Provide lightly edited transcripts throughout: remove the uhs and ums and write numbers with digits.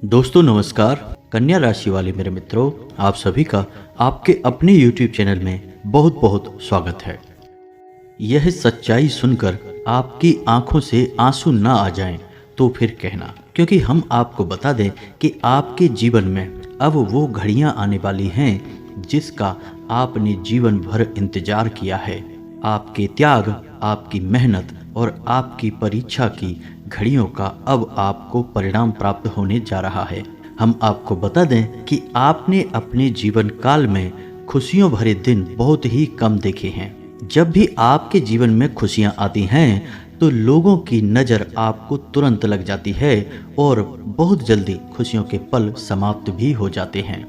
दोस्तों नमस्कार। कन्या राशि वाले मेरे मित्रों, आप सभी का आपके अपने YouTube चैनल में बहुत बहुत स्वागत है। यह सच्चाई सुनकर आपकी आंखों से आंसू ना आ जाएं तो फिर कहना, क्योंकि हम आपको बता दें कि आपके जीवन में अब वो घड़ियां आने वाली हैं जिसका आपने जीवन भर इंतजार किया है। आपके त्याग, आपकी मेहनत और आपकी परीक्षा की घड़ियों का अब आपको परिणाम प्राप्त होने जा रहा है। हम आपको बता दें कि आपने अपने जीवन काल में खुशियों भरे दिन बहुत ही कम देखे हैं। जब भी आपके जीवन में खुशियां आती हैं तो लोगों की नज़र आपको तुरंत लग जाती है और बहुत जल्दी खुशियों के पल समाप्त भी हो जाते हैं।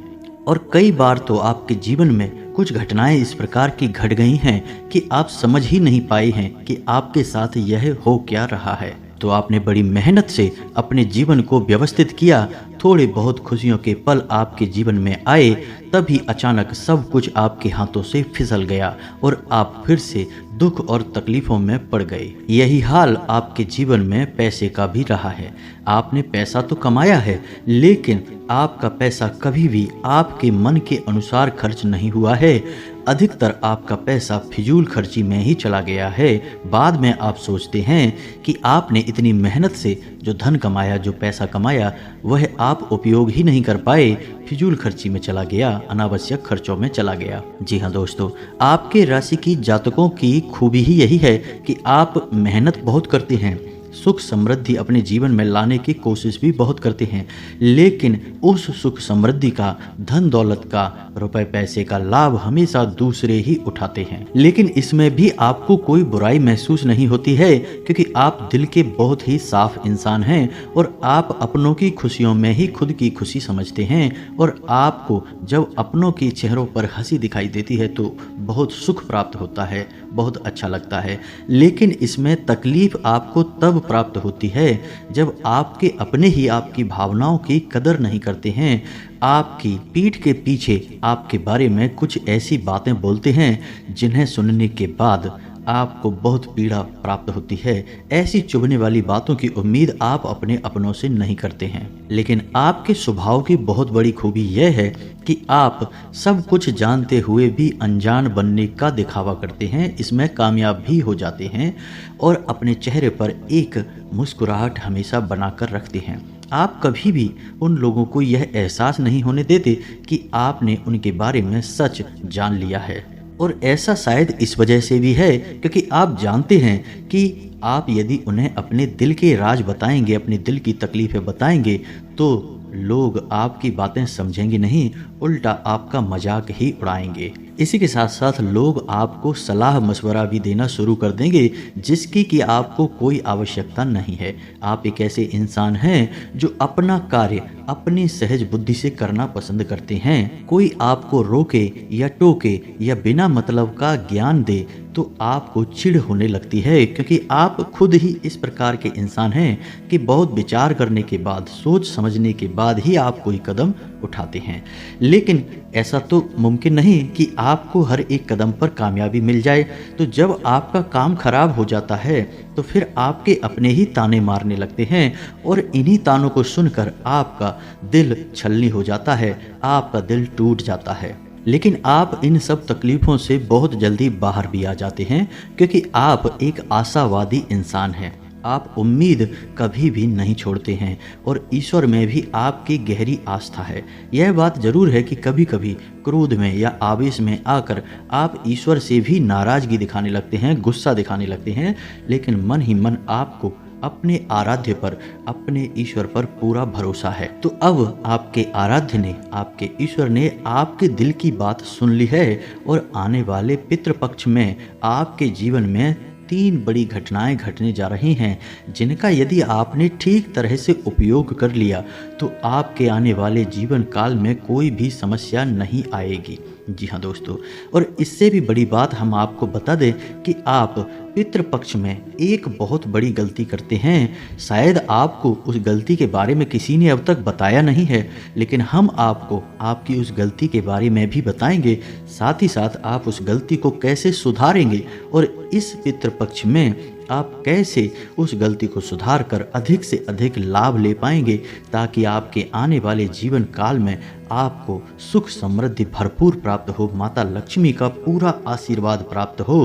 और कई बार तो आपके जीवन में कुछ घटनाएं इस प्रकार की घट गई हैं कि आप समझ ही नहीं पाए हैं कि आपके साथ यह हो क्या रहा है। तो आपने बड़ी मेहनत से अपने जीवन को व्यवस्थित किया, थोड़े बहुत खुशियों के पल आपके जीवन में आए, तभी अचानक सब कुछ आपके हाथों से फिसल गया और आप फिर से दुख और तकलीफों में पड़ गए। यही हाल आपके जीवन में पैसे का भी रहा है। आपने पैसा तो कमाया है, लेकिन आपका पैसा कभी भी आपके मन के अनुसार खर्च नहीं हुआ है। अधिकतर आपका पैसा फिजूल खर्ची में ही चला गया है। बाद में आप सोचते हैं कि आपने इतनी मेहनत से जो धन कमाया, जो पैसा कमाया, वह आप उपयोग ही नहीं कर पाए, फिजूल खर्ची में चला गया, अनावश्यक खर्चों में चला गया। जी हाँ दोस्तों, आपके राशि की जातकों की खूबी ही यही है कि आप मेहनत बहुत करते हैं, सुख समृद्धि अपने जीवन में लाने की कोशिश भी बहुत करते हैं, लेकिन उस सुख समृद्धि का, धन दौलत का, रुपए पैसे का लाभ हमेशा दूसरे ही उठाते हैं। लेकिन इसमें भी आपको कोई बुराई महसूस नहीं होती है, क्योंकि आप दिल के बहुत ही साफ इंसान हैं और आप अपनों की खुशियों में ही खुद की खुशी समझते हैं। और आपको जब अपनों के चेहरों पर हंसी दिखाई देती है तो बहुत सुख प्राप्त होता है, बहुत अच्छा लगता है। लेकिन इसमें तकलीफ आपको तब प्राप्त होती है जब आपके अपने ही आपकी भावनाओं की कदर नहीं करते हैं, आपकी पीठ के पीछे आपके बारे में कुछ ऐसी बातें बोलते हैं जिन्हें सुनने के बाद आपको बहुत पीड़ा प्राप्त होती है। ऐसी चुभने वाली बातों की उम्मीद आप अपने अपनों से नहीं करते हैं। लेकिन आपके स्वभाव की बहुत बड़ी खूबी यह है कि आप सब कुछ जानते हुए भी अनजान बनने का दिखावा करते हैं, इसमें कामयाब भी हो जाते हैं और अपने चेहरे पर एक मुस्कुराहट हमेशा बनाकर रखते हैं। आप कभी भी उन लोगों को यह एहसास नहीं होने देते कि आपने उनके बारे में सच जान लिया है। और ऐसा शायद इस वजह से भी है क्योंकि आप जानते हैं कि आप यदि उन्हें अपने दिल के राज बताएंगे, अपने दिल की तकलीफ़ें बताएंगे, तो लोग आपकी बातें समझेंगे नहीं, उल्टा आपका मजाक ही उड़ाएंगे। इसी के साथ साथ लोग आपको सलाह मशवरा भी देना शुरू कर देंगे जिसकी कि आपको कोई आवश्यकता नहीं है। आप एक ऐसे इंसान हैं जो अपना कार्य अपनी सहज बुद्धि से करना पसंद करते हैं। कोई आपको रोके या टोके या बिना मतलब का ज्ञान दे तो आपको चिढ़ होने लगती है, क्योंकि आप खुद ही इस प्रकार के इंसान हैं कि बहुत विचार करने के बाद, सोच समझने के बाद ही आप कोई कदम उठाते हैं। लेकिन ऐसा तो मुमकिन नहीं कि आपको हर एक कदम पर कामयाबी मिल जाए। तो जब आपका काम खराब हो जाता है तो फिर आपके अपने ही ताने मारने लगते हैं और इन्हीं तानों को सुनकर आपका दिल छलनी हो जाता है, आपका दिल टूट जाता है। लेकिन आप इन सब तकलीफ़ों से बहुत जल्दी बाहर भी आ जाते हैं, क्योंकि आप एक आशावादी इंसान हैं। आप उम्मीद कभी भी नहीं छोड़ते हैं और ईश्वर में भी आपकी गहरी आस्था है। यह बात ज़रूर है कि कभी कभी क्रोध में या आवेश में आकर आप ईश्वर से भी नाराज़गी दिखाने लगते हैं, गुस्सा दिखाने लगते हैं, लेकिन मन ही मन आपको अपने आराध्य पर, अपने ईश्वर पर पूरा भरोसा है। तो अब आपके आराध्य ने, आपके ईश्वर ने आपके दिल की बात सुन ली है और आने वाले पितृपक्ष में आपके जीवन में 3 बड़ी घटनाएं घटने जा रही हैं, जिनका यदि आपने ठीक तरह से उपयोग कर लिया तो आपके आने वाले जीवन काल में कोई भी समस्या नहीं आएगी। जी हाँ दोस्तों, और इससे भी बड़ी बात हम आपको बता दें कि आप पितृपक्ष में एक बहुत बड़ी गलती करते हैं। शायद आपको उस गलती के बारे में किसी ने अब तक बताया नहीं है, लेकिन हम आपको आपकी उस गलती के बारे में भी बताएंगे। साथ ही साथ आप उस गलती को कैसे सुधारेंगे और इस पितृपक्ष में आप कैसे उस गलती को सुधार कर अधिक से अधिक लाभ ले पाएंगे, ताकि आपके आने वाले जीवन काल में आपको सुख समृद्धि भरपूर प्राप्त हो, माता लक्ष्मी का पूरा आशीर्वाद प्राप्त हो,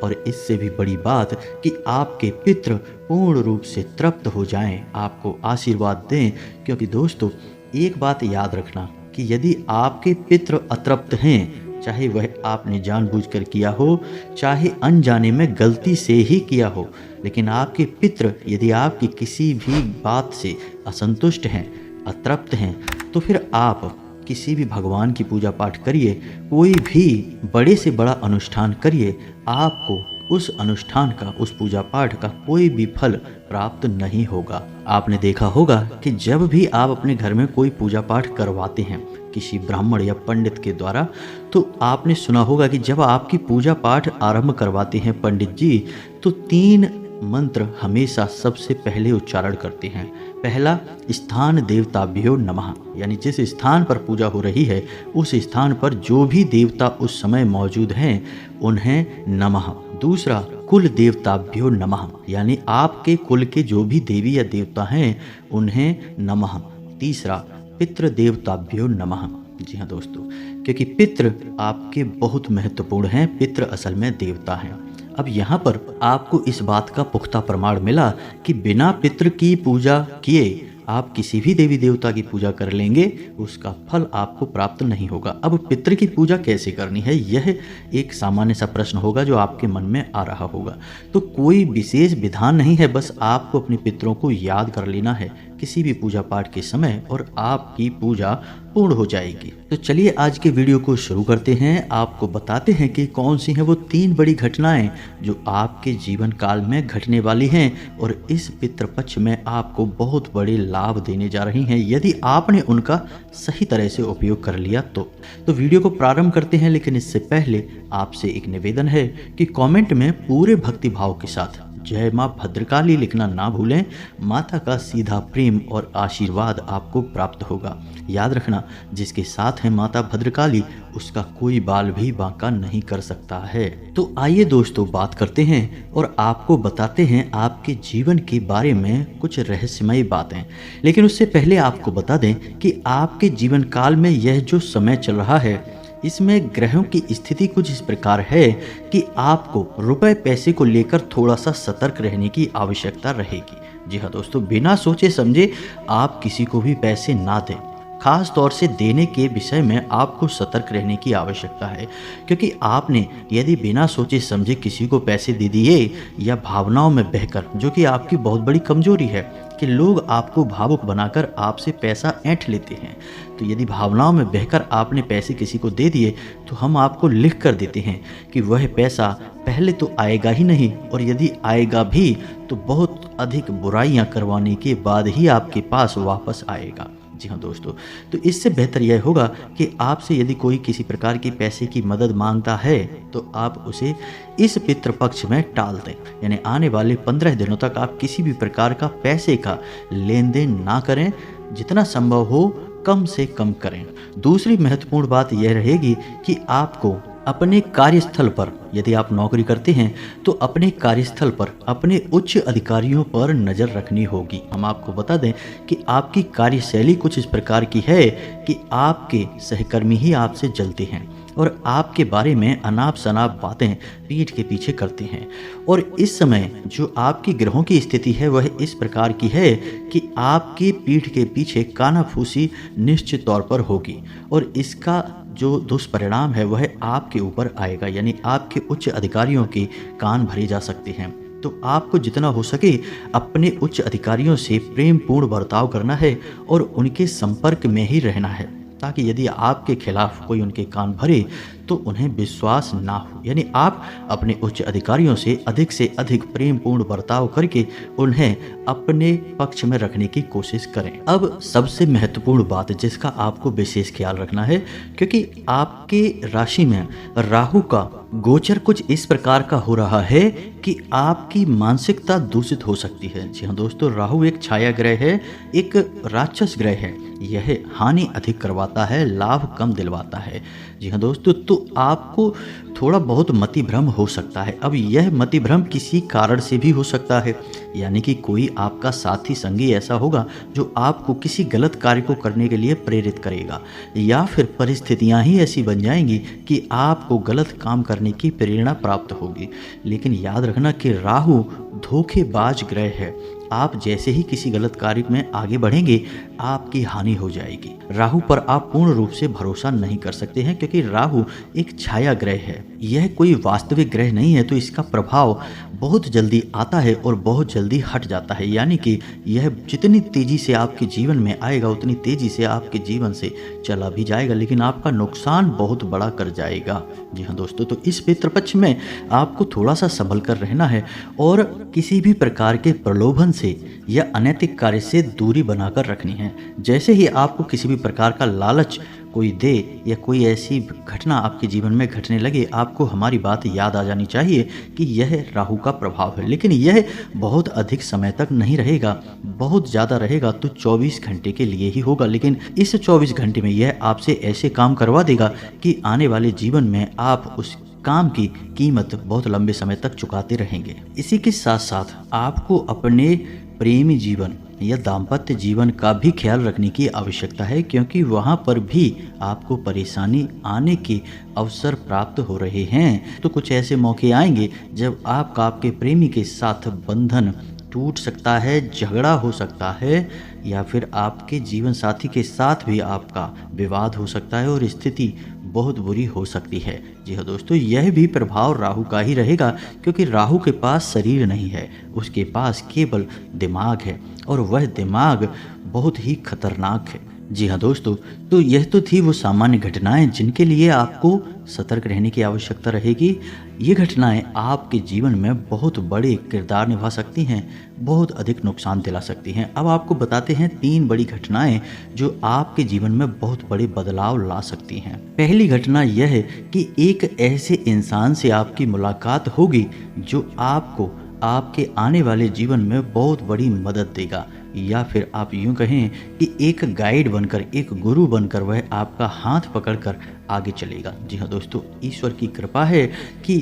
और इससे भी बड़ी बात कि आपके पितृ पूर्ण रूप से तृप्त हो जाएं, आपको आशीर्वाद दें। क्योंकि दोस्तों, एक बात याद रखना कि यदि आपके पितृ अतृप्त हैं, चाहे वह आपने जानबूझकर किया हो, चाहे अनजाने में गलती से ही किया हो, लेकिन आपके पितृ यदि आपकी किसी भी बात से असंतुष्ट हैं, अतृप्त हैं, तो फिर आप किसी भी भगवान की पूजा पाठ करिए, कोई भी बड़े से बड़ा अनुष्ठान करिए, आपको उस अनुष्ठान का, उस पूजा पाठ का कोई भी फल प्राप्त नहीं होगा। आपने देखा होगा कि जब भी आप अपने घर में कोई पूजा पाठ करवाते हैं किसी ब्राह्मण या पंडित के द्वारा, तो आपने सुना होगा कि जब आपकी पूजा पाठ आरंभ करवाते हैं पंडित जी, तो 3 मंत्र हमेशा सबसे पहले उच्चारण करते हैं। पहला, स्थान देवताभ्यो नमः, यानी जिस स्थान पर पूजा हो रही है उस स्थान पर जो भी देवता उस समय मौजूद हैं उन्हें नमः। दूसरा, कुल देवताभ्यो नमः, यानी आपके कुल के जो भी देवी या देवता हैं उन्हें नमः। तीसरा, पितृ देवताभ्यो नमः। जी हाँ दोस्तों, क्योंकि पितृ आपके बहुत महत्वपूर्ण हैं, पितृ असल में देवता हैं। अब यहाँ पर आपको इस बात का पुख्ता प्रमाण मिला कि बिना पितृ की पूजा किए आप किसी भी देवी देवता की पूजा कर लेंगे, उसका फल आपको प्राप्त नहीं होगा। अब पितृ की पूजा कैसे करनी है, यह एक सामान्य सा प्रश्न होगा जो आपके मन में आ रहा होगा। तो कोई विशेष विधान नहीं है, बस आपको अपने पितरों को याद कर लेना है किसी भी पूजा पाठ के समय और आपकी पूजा पूर्ण हो जाएगी। तो चलिए आज के वीडियो को शुरू करते हैं। आपको बताते हैं कि कौन सी हैं वो 3 बड़ी घटनाएं जो आपके जीवन काल में घटने वाली हैं और इस पितृपक्ष में आपको बहुत बड़े लाभ देने जा रही हैं, यदि आपने उनका सही तरह से उपयोग कर लिया तो वीडियो को प्रारंभ करते हैं। लेकिन इससे पहले आपसे एक निवेदन है कि कमेंट में पूरे भक्ति भाव के साथ जय माँ भद्रकाली लिखना ना भूलें। माता का सीधा प्रेम और आशीर्वाद आपको प्राप्त होगा। याद रखना, जिसके साथ है माता भद्रकाली उसका कोई बाल भी बांका नहीं कर सकता है। तो आइए दोस्तों बात करते हैं और आपको बताते हैं आपके जीवन के बारे में कुछ रहस्यमयी बातें। लेकिन उससे पहले आपको बता दें कि आपके जीवन काल में यह जो समय चल रहा है, इसमें ग्रहों की स्थिति कुछ इस प्रकार है कि आपको रुपए पैसे को लेकर थोड़ा सा सतर्क रहने की आवश्यकता रहेगी। जी हाँ दोस्तों, बिना सोचे समझे आप किसी को भी पैसे ना दें। खास तौर से देने के विषय में आपको सतर्क रहने की आवश्यकता है, क्योंकि आपने यदि बिना सोचे समझे किसी को पैसे दे दिए या भावनाओं में बहकर, जो कि आपकी बहुत बड़ी कमजोरी है कि लोग आपको भावुक बनाकर आपसे पैसा ऐंठ लेते हैं। तो यदि भावनाओं में बहकर आपने पैसे किसी को दे दिए तो हम आपको लिख कर देते हैं कि वह पैसा पहले तो आएगा ही नहीं, और यदि आएगा भी तो बहुत अधिक बुराइयां करवाने के बाद ही आपके पास वापस आएगा। जी हाँ दोस्तों, तो इससे बेहतर यह होगा कि आपसे यदि कोई किसी प्रकार की पैसे की मदद मांगता है तो आप उसे इस पितृपक्ष में टाल दें, यानी आने वाले 15 दिनों तक आप किसी भी प्रकार का पैसे का लेन देन ना करें। जितना संभव हो कम से कम करें। दूसरी महत्वपूर्ण बात यह रहेगी कि आपको अपने कार्यस्थल पर, यदि आप नौकरी करते हैं तो अपने कार्यस्थल पर अपने उच्च अधिकारियों पर नज़र रखनी होगी। हम आपको बता दें कि आपकी कार्यशैली कुछ इस प्रकार की है कि आपके सहकर्मी ही आपसे जलते हैं और आपके बारे में अनाप शनाप बातें पीठ के पीछे करते हैं। और इस समय जो आपकी ग्रहों की स्थिति है वह इस प्रकार की है कि आपकी पीठ के पीछे कानाफूसी निश्चित तौर पर होगी, और इसका जो दुष्परिणाम है वह आपके ऊपर आएगा, यानी आपके उच्च अधिकारियों के कान भरे जा सकते हैं। तो आपको जितना हो सके अपने उच्च अधिकारियों से प्रेम पूर्ण बर्ताव करना है और उनके संपर्क में ही रहना है, ताकि यदि आपके खिलाफ कोई उनके कान भरे तो उन्हें विश्वास ना हो। यानी आप अपने उच्च अधिकारियों से अधिक प्रेम पूर्ण बर्ताव करके उन्हें अपने पक्ष में रखने की कोशिश करें। अब सबसे महत्वपूर्ण बात जिसका आपको विशेष ख्याल रखना है, क्योंकि आपके राशि में राहु का गोचर कुछ इस प्रकार का हो रहा है कि आपकी मानसिकता दूषित हो सकती है। जी हाँ दोस्तों, राहु एक छाया ग्रह है, एक राक्षस ग्रह है। यह हानि अधिक करवाता है, लाभ कम दिलवाता है। जी हाँ दोस्तों, तो तो आपको थोड़ा बहुत मति भ्रम हो सकता है। अब यह मति भ्रम किसी कारण से भी हो सकता है, यानी कि कोई आपका साथी संगी ऐसा होगा जो आपको किसी गलत कार्य को करने के लिए प्रेरित करेगा, या फिर परिस्थितियां ही ऐसी बन जाएंगी कि आपको गलत काम करने की प्रेरणा प्राप्त होगी। लेकिन याद रखना कि राहु धोखेबाज ग्रह है। आप जैसे ही किसी गलत कार्य में आगे बढ़ेंगे, आपकी हानि हो जाएगी। राहु पर आप पूर्ण रूप से भरोसा नहीं कर सकते हैं, क्योंकि राहु एक छाया ग्रह है, यह कोई वास्तविक ग्रह नहीं है। तो इसका प्रभाव बहुत जल्दी आता है और बहुत जल्दी हट जाता है, यानी कि यह जितनी तेजी से आपके जीवन में आएगा उतनी तेजी से आपके जीवन से चला भी जाएगा, लेकिन आपका नुकसान बहुत बड़ा कर जाएगा। जी हाँ दोस्तों, तो इस पितृपक्ष में आपको थोड़ा सा संभल कर रहना है और किसी भी प्रकार के प्रलोभन से या अनैतिक कार्य से दूरी बनाकर रखनी है। जैसे ही आपको किसी भी प्रकार का लालच कोई दे या कोई ऐसी घटना आपके जीवन में घटने लगे, आपको हमारी बात याद आ जानी चाहिए कि यह राहु का प्रभाव है। लेकिन यह बहुत अधिक समय तक नहीं रहेगा, बहुत ज़्यादा रहेगा तो 24 घंटे के लिए ही होगा। लेकिन इस 24 घंटे में यह आपसे ऐसे काम करवा देगा कि आने वाले जीवन में आप उस काम की कीमत बहुत लंबे समय तक चुकाते रहेंगे। इसी के साथ साथ आपको अपने प्रेमी जीवन या दाम्पत्य जीवन का भी ख्याल रखने की आवश्यकता है, क्योंकि वहाँ पर भी आपको परेशानी आने के अवसर प्राप्त हो रहे हैं। तो कुछ ऐसे मौके आएंगे जब आपका आपके प्रेमी के साथ बंधन टूट सकता है, झगड़ा हो सकता है, या फिर आपके जीवन साथी के साथ भी आपका विवाद हो सकता है और स्थिति बहुत बुरी हो सकती है। जी हाँ दोस्तों, यह भी प्रभाव राहु का ही रहेगा, क्योंकि राहु के पास शरीर नहीं है, उसके पास केवल दिमाग है और वह दिमाग बहुत ही खतरनाक है। जी हाँ दोस्तों, तो यह तो थी वो सामान्य घटनाएं जिनके लिए आपको सतर्क रहने की आवश्यकता रहेगी। ये घटनाएं आपके जीवन में बहुत बड़े किरदार निभा सकती हैं, बहुत अधिक नुकसान दिला सकती हैं। अब आपको बताते हैं 3 बड़ी घटनाएं जो आपके जीवन में बहुत बड़े बदलाव ला सकती हैं। पहली घटना यह है कि एक ऐसे इंसान से आपकी मुलाकात होगी जो आपको आपके आने वाले जीवन में बहुत बड़ी मदद देगा, या फिर आप यूं कहें कि एक गाइड बनकर, एक गुरु बनकर वह आपका हाथ पकड़कर आगे चलेगा। जी हाँ दोस्तों, ईश्वर की कृपा है कि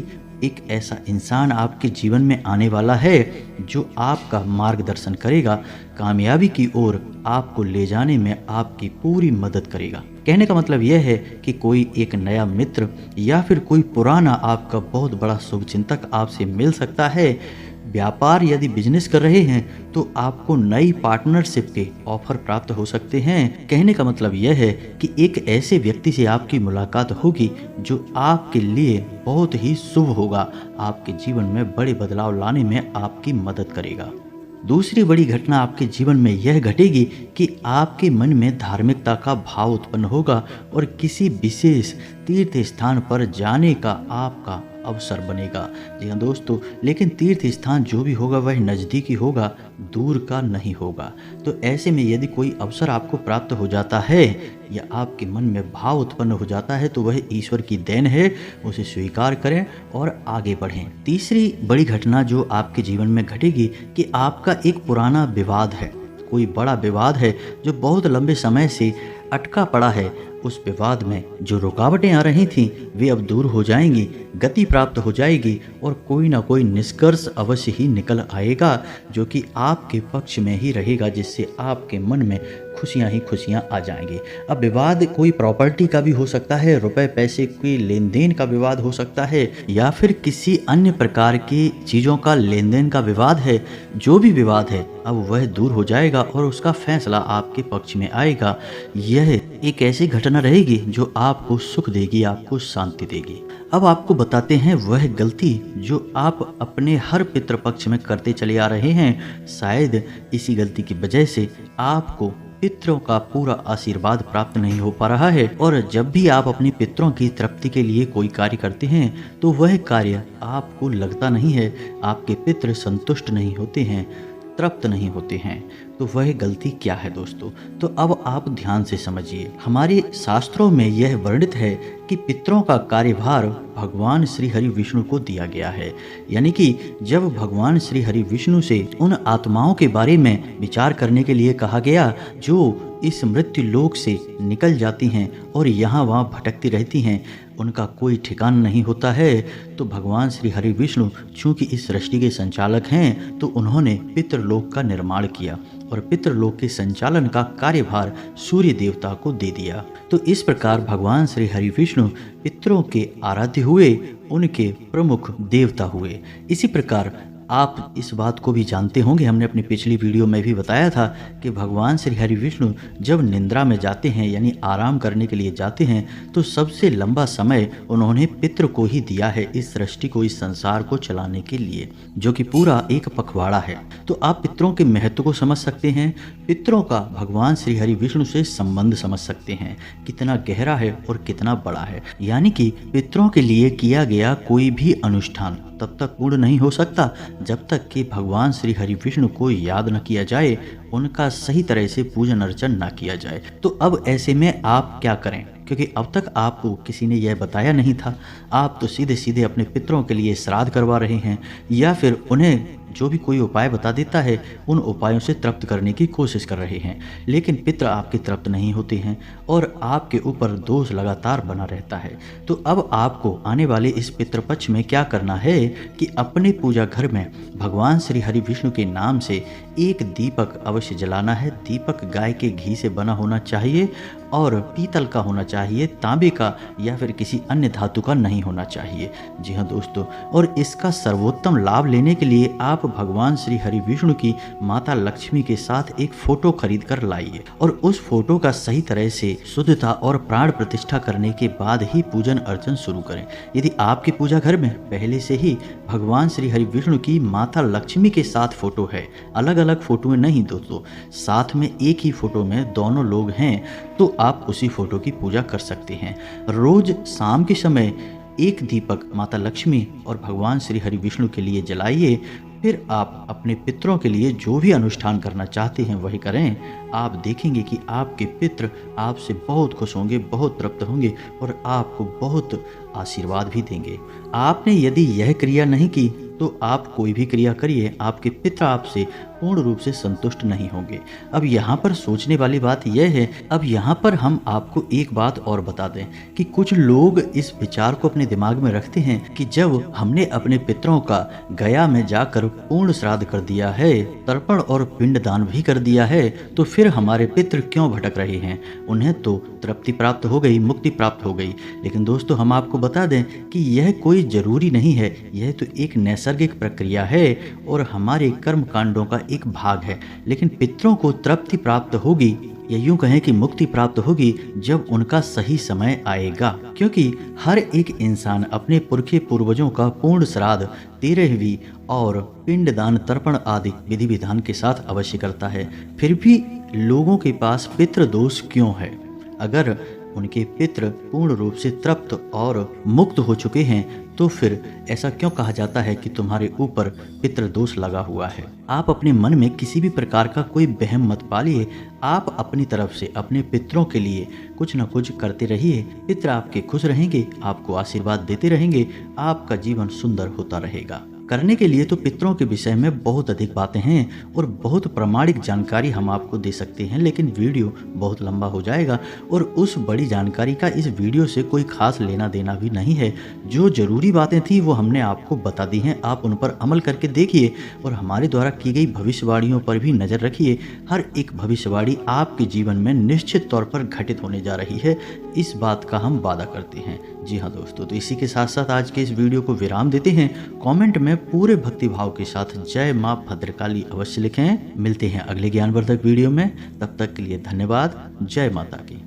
एक ऐसा इंसान आपके जीवन में आने वाला है जो आपका मार्गदर्शन करेगा, कामयाबी की ओर आपको ले जाने में आपकी पूरी मदद करेगा। कहने का मतलब यह है कि कोई एक नया मित्र या फिर कोई पुराना आपका बहुत बड़ा शुभचिंतक आपसे मिल सकता है। व्यापार यदि बिजनेस कर रहे हैं तो आपको नई पार्टनरशिप के ऑफर प्राप्त हो सकते हैं। कहने का मतलब यह है कि एक ऐसे व्यक्ति से आपकी मुलाकात होगी जो आपके लिए बहुत ही शुभ होगा, आपके जीवन में बड़े बदलाव लाने में आपकी मदद करेगा। दूसरी बड़ी घटना आपके जीवन में यह घटेगी कि आपके मन में धार्मिकता का भाव उत्पन्न होगा और किसी विशेष तीर्थ स्थान पर जाने का आपका अवसर बनेगा। जी हाँ दोस्तों, लेकिन तीर्थ स्थान जो भी होगा वह नज़दीकी होगा, दूर का नहीं होगा। तो ऐसे में यदि कोई अवसर आपको प्राप्त हो जाता है या आपके मन में भाव उत्पन्न हो जाता है तो वह ईश्वर की देन है, उसे स्वीकार करें और आगे बढ़ें। तीसरी बड़ी घटना जो आपके जीवन में घटेगी कि आपका एक पुराना विवाद है, कोई बड़ा विवाद है जो बहुत लंबे समय से अटका पड़ा है। उस विवाद में जो रुकावटें आ रही थीं वे अब दूर हो जाएंगी, गति प्राप्त हो जाएगी और कोई ना कोई निष्कर्ष अवश्य ही निकल आएगा जो कि आपके पक्ष में ही रहेगा, जिससे आपके मन में खुशियां ही खुशियां आ जाएंगी। अब विवाद कोई प्रॉपर्टी का भी हो सकता है, रुपए पैसे की लेन देन का विवाद हो सकता है, या फिर किसी अन्य प्रकार की चीज़ों का लेन देन का विवाद है। जो भी विवाद है अब वह दूर हो जाएगा और उसका फैसला आपके पक्ष में आएगा। यह एक ऐसी घटना रहेगी जो आपको सुख देगी, आपको शांति देगी। अब आपको बताते हैं वह गलती जो आप अपने हर पितृपक्ष में करते चले आ रहे हैं। शायद इसी गलती की वजह से आपको पितरों का पूरा आशीर्वाद प्राप्त नहीं हो पा रहा है, और जब भी आप अपने पितरों की तृप्ति के लिए कोई कार्य करते हैं तो वह कार्य आपको लगता नहीं है, आपके पितृ संतुष्ट नहीं होते हैं, तृप्त नहीं होते हैं। तो वह गलती क्या है दोस्तों? तो अब आप ध्यान से समझिए। हमारे शास्त्रों में यह वर्णित है कि पितरों का कार्यभार भगवान श्री हरि विष्णु को दिया गया है। यानी कि जब भगवान श्री हरि विष्णु से उन आत्माओं के बारे में विचार करने के लिए कहा गया जो इस मृत्यु लोक से निकल जाती हैं और यहाँ वहाँ भटकती रहती हैं, उनका कोई ठिकाना नहीं होता है। तो भगवान श्री हरि विष्णु चूंकि इस सृष्टि के संचालक हैं, तो उन्होंने पितृलोक का निर्माण किया और पितृलोक के संचालन का कार्यभार सूर्य देवता को दे दिया। तो इस प्रकार भगवान श्री हरि विष्णु पितरों के आराध्य हुए, उनके प्रमुख देवता हुए। इसी प्रकार आप इस बात को भी जानते होंगे, हमने अपनी पिछली वीडियो में भी बताया था कि भगवान श्री हरि विष्णु जब निद्रा में जाते हैं यानी आराम करने के लिए जाते हैं, तो सबसे लंबा समय उन्होंने पितृ को ही दिया है इस सृष्टि को, इस संसार को चलाने के लिए, जो कि पूरा एक पखवाड़ा है। तो आप पितरों के महत्व को समझ सकते हैं, पितरों का भगवान श्री हरि विष्णु से संबंध समझ सकते हैं, कितना गहरा है और कितना बड़ा है। यानी कि पितरों के लिए किया गया कोई भी अनुष्ठान तब तक पूर्ण नहीं हो सकता जब तक कि भगवान श्री हरि विष्णु को याद न किया जाए, उनका सही तरह से पूजन अर्चन न किया जाए। तो अब ऐसे में आप क्या करें, क्योंकि अब तक आपको किसी ने यह बताया नहीं था। आप तो सीधे सीधे अपने पितरों के लिए श्राद्ध करवा रहे हैं, या फिर उन्हें जो भी कोई उपाय बता देता है उन उपायों से तृप्त करने की कोशिश कर रहे हैं, लेकिन पितर आपके तृप्त नहीं होते हैं और आपके ऊपर दोष लगातार बना रहता है। तो अब आपको आने वाले इस पितृपक्ष में क्या करना है कि अपने पूजा घर में भगवान श्री हरि विष्णु के नाम से एक दीपक अवश्य जलाना है। दीपक गाय के घी से बना होना चाहिए और पीतल का होना चाहिए, तांबे का या फिर किसी अन्य धातु का नहीं होना चाहिए। जी हाँ दोस्तों, और इसका सर्वोत्तम लाभ लेने के लिए आप भगवान श्री हरि विष्णु की माता लक्ष्मी के साथ एक फोटो खरीद कर लाइए और उस फोटो का सही तरह से शुद्धता और प्राण प्रतिष्ठा करने के बाद ही पूजन अर्चन शुरू करें। यदि आपके पूजा घर में पहले से ही भगवान श्री हरि विष्णु की माता लक्ष्मी के साथ फोटो है, अलग अलग फोटो में नहीं दोस्तों, साथ में एक ही फोटो में दोनों लोग हैं, तो आप उसी फोटो की पूजा कर सकते हैं। रोज शाम के समय एक दीपक माता लक्ष्मी और भगवान श्री हरि विष्णु के लिए जलाइए। फिर आप अपने पितरों के लिए जो भी अनुष्ठान करना चाहते हैं वही करें। आप देखेंगे कि आपके पितृ आपसे बहुत खुश होंगे, बहुत तृप्त होंगे और आपको बहुत आशीर्वाद भी देंगे। आपने यदि यह क्रिया नहीं की तो आप कोई भी क्रिया करिए, आपके पिता आपसे पूर्ण रूप से संतुष्ट नहीं होंगे। अब यहाँ पर सोचने वाली बात यह है, अब यहाँ पर हम आपको एक बात और बता दें कि कुछ लोग इस विचार को अपने दिमाग में रखते हैं कि जब हमने अपने पितरों का गया में जाकर पूर्ण श्राद्ध कर दिया है, तर्पण और पिंडदान भी कर दिया है, तो फिर हमारे पितृ क्यों भटक रहे हैं, उन्हें तो तृप्ति प्राप्त हो गई, मुक्ति प्राप्त हो गई। लेकिन दोस्तों हम आपको बता दें कि यह कोई जरूरी नहीं है, यह तो एक नैसर्गिक प्रक्रिया है और हमारे कर्म कांडों का एक भाग है। लेकिन पितरों को तृप्ति प्राप्त होगी या यूं कहें कि मुक्ति प्राप्त होगी जब उनका सही समय आएगा, क्योंकि हर एक इंसान अपने पुरखे पूर्वजों का पूर्ण श्राद्ध, 13वीं और पिंडदान, तर्पण आदि विधि विधान के साथ अवश्य करता है। फिर भी लोगों के पास पितृदोष क्यों है? अगर उनके पितृ पूर्ण रूप से तृप्त और मुक्त हो चुके हैं तो फिर ऐसा क्यों कहा जाता है कि तुम्हारे ऊपर पितृदोष लगा हुआ है? आप अपने मन में किसी भी प्रकार का कोई वहम मत पालिए। आप अपनी तरफ से अपने पितरों के लिए कुछ न कुछ करते रहिए। पितर आपके खुश रहेंगे, आपको आशीर्वाद देते रहेंगे, आपका जीवन सुंदर होता रहेगा। करने के लिए तो पितरों के विषय में बहुत अधिक बातें हैं और बहुत प्रामाणिक जानकारी हम आपको दे सकते हैं, लेकिन वीडियो बहुत लंबा हो जाएगा और उस बड़ी जानकारी का इस वीडियो से कोई खास लेना देना भी नहीं है। जो जरूरी बातें थी वो हमने आपको बता दी हैं, आप उन पर अमल करके देखिए और हमारे द्वारा की गई भविष्यवाणियों पर भी नज़र रखिए। हर एक भविष्यवाणी आपके जीवन में निश्चित तौर पर घटित होने जा रही है, इस बात का हम वादा करते हैं। जी हाँ दोस्तों, तो इसी के साथ साथ आज के इस वीडियो को विराम देते हैं। कमेंट में पूरे भक्ति भाव के साथ जय मां भद्रकाली अवश्य लिखें। मिलते हैं अगले ज्ञानवर्धक वीडियो में, तब तक के लिए धन्यवाद। जय माता की।